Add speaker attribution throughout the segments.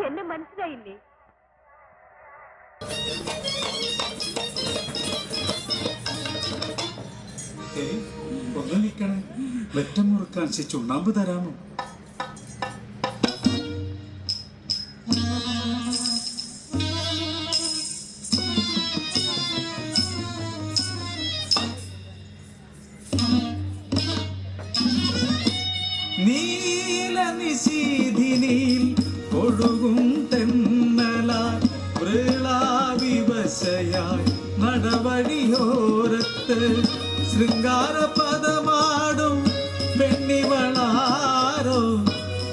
Speaker 1: എന്നെ മനസ്സിലായില്ലേ?
Speaker 2: ഒന്ന് നിൽക്കണേ, വെറ്റം മുറുക്കാൻ ചുണ്ണാമ്പ് തരാമോ? നീല നിശീധിനിൽ ഒഴുകും തെന്നലായി വൃളാവിവശയായി നടവഴിയോരത്ത് ശൃംഗാര പദമാടും പെണ്ണിവളാരോ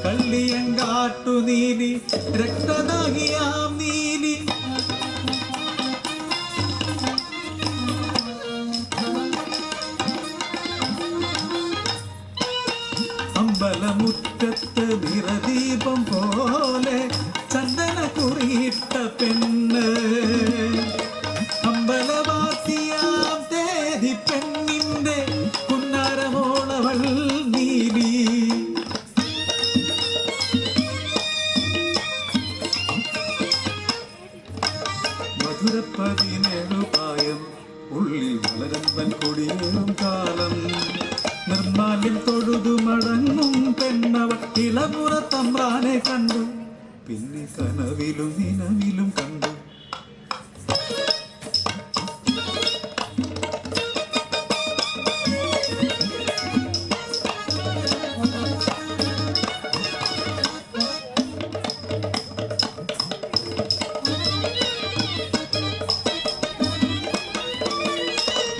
Speaker 2: കള്ളിയങ്കാട്ടു നീലി രക്തദാഹിയാം നീലി അമ്പലമുറ്റത്ത് നിറദീപം പോലെ ചന്ദന കുറിയിട്ട പെണ്ണ് അമ്പലവാസിയാം തേതി പെണ്ണിന്റെ പുന്നാരമോളവൾ നീലി മധുര 17 പ്രായം ഉള്ളിൽ വളരമ്പൻ കൊടിയേറും കാലം നിർമാല്യം തൊഴുതു മടങ്ങും പെണ്ണവൾ ഇളമുറ തമ്പ്രാനെ കണ്ടു പിന്നെ കനവിലും നിലവിലും കണ്ടു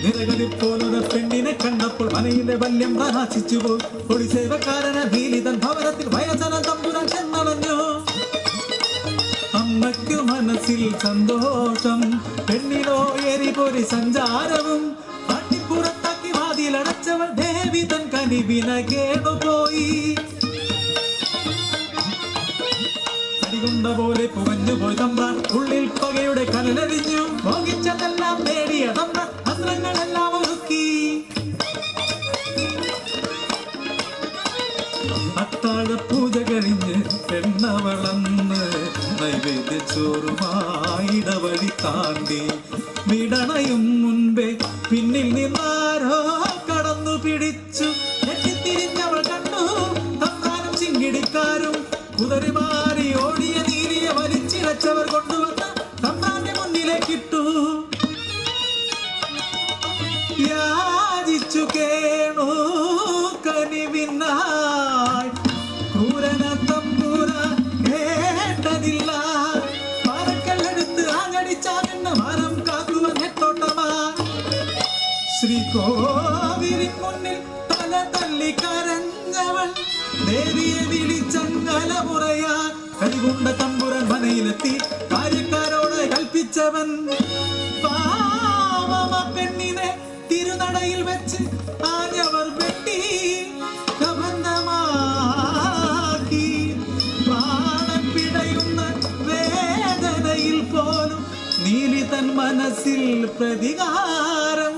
Speaker 2: നിരകളിപ്പോലൊരു പെണ്ണിനെ കണ്ടപ്പോൾ മനയിലെ വല്യം പ്രകാശിച്ചുപോയി ഒളിസേവക്കാരനെ ഭീലിതൻ ഭവനത്തിൽ വയസ്സന തമ്പുരാൻ ചെന്നടഞ്ഞു അമ്മയ്ക്കു മനസ്സിൽ സന്തോഷം പെണ്ണിലോ എരിപൊരി സഞ്ചാരവും പട്ടിപ്പുറത്താക്കി വാതിലടച്ചവൾ ദേവി തൻ കനിവിന കേടുപോയി അടികൊണ്ട പോലെ പുകഞ്ഞുപോയി തമ്പ്രാൻ ഉള്ളിൽ പകയുടെ കനലരിഞ്ഞു ഭോഗിച്ചതെല്ലാം നേടിയ തമ്പ്രാൻ അസ്ത്രങ്ങളെല്ലാം ഒരുക്കി അത്താഴ പൂജ കഴിഞ്ഞ് പെണ്ണവളന്ന് നൈവേദ്യ ചോറുമായിടവഴി താണ്ടി വിടണയും മുൻപേ പിന്നിൽ നിന്നാരോ കടന്നു പിടിച്ചു ഞെട്ടിത്തിരിഞ്ഞവൾ കണ്ടു തമ്പ്രാനും ചിങ്കിടിക്കാരും കുതിരി മാറി ഓടിയ നീലിയെ വലിച്ചിഴച്ചവർ കൊണ്ടുവന്ന് തമ്പ്രാന്റെ മുന്നിലേക്കിട്ടു യാചിച്ചു കേണു കനിവിനായി ക്രൂരന തമ്പുര കേട്ടതില്ല മരക്കല്ലെടുത്ത് ആഞ്ഞടിച്ചാകുന്ന മരം കാക്കുവ നെട്ടോട്ടമാ ശ്രീകോവിലിൻ മുന്നിൽ തല തല്ലി കരഞ്ഞവൾ ദേവിയെ വിളിച്ചങ്ങലമുറയാൻ കരികൊണ്ട തമ്പുരൻ മനയിലെത്തി കാര്യക്കാരോട് കൽപ്പിച്ചവൻ പാവമ പെണ്ണിനെ തിരുനടയിൽ വെച്ച് ആഞ്ഞവർ വെട്ടി കബന്ധമാക്കി പ്രാണൻ പിടയുന്ന വേദനയിൽ പോലും നീലി തൻ മനസ്സിൽ പ്രതികാരം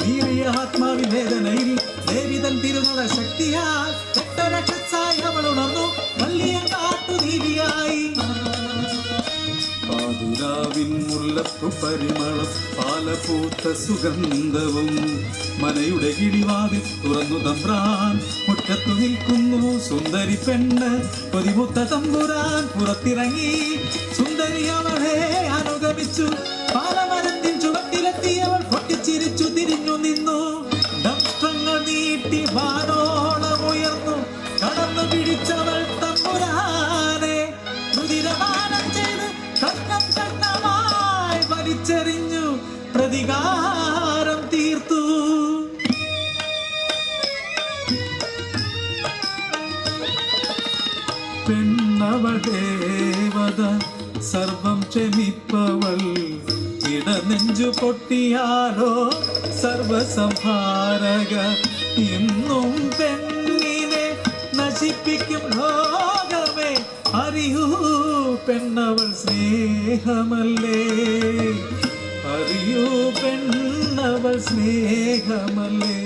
Speaker 2: നീലിയ ആത്മാവിൻ വേദനയിൽ ദേവിതൻ തിരുനട ശക്തിയാൽ രക്തരക്ഷസായി അവൾ ഉണർന്നു വല്ലിയ കാട്ടു നീലിയായി പാതിരാവിൻ മുല്ലപ്പു പരിമളം പാലപൂത്ത സുഗന്ധവും മനയുടെ കിടിവാതിൽ തുറന്നു തമ്പ്രാൻ മുറ്റത്തു നിൽക്കുന്നു സുന്ദരി പെണ്ണ് പൊതിമുത്ത തമ്പുരാൻ പുറത്തിറങ്ങി സുന്ദരി അവളെ അനുഗമിച്ചു പാലമരത്തിൻ ചുവട്ടിലെത്തിയവൾ പൊട്ടിച്ചിരിച്ചു തിരിഞ്ഞു നിന്നു ദംഷ്ട്രങ്ങൾ നീട്ടി വാനോളം ഉയർന്നു കടന്നു പിടിച്ചവൾ തമ്പുരാനെ രുതിരമാനം ചെയ്ത് കണ്ണം കണ്ണമായി വലിച്ചെറിഞ്ഞു പ്രതികാരം തീർത്തു പെണ്ണവൾ ദേവത സർവം ക്ഷമിപ്പവൾ ഇടനെഞ്ചു പൊട്ടിയാലോ സർവസംഹാരക ഇന്നും പെണ്ണിനെ നശിപ്പിക്കും ലോകമേ അറിയൂ പെണ്ണവൾ സ്നേഹമല്ലേ അറിയൂ പെണ്ണവൾ സ്നേഹമല്ലേ,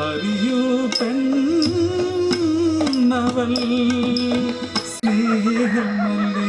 Speaker 2: അറിയൂ പെണ്ണവൾ സ്നേഹമല്ലേ.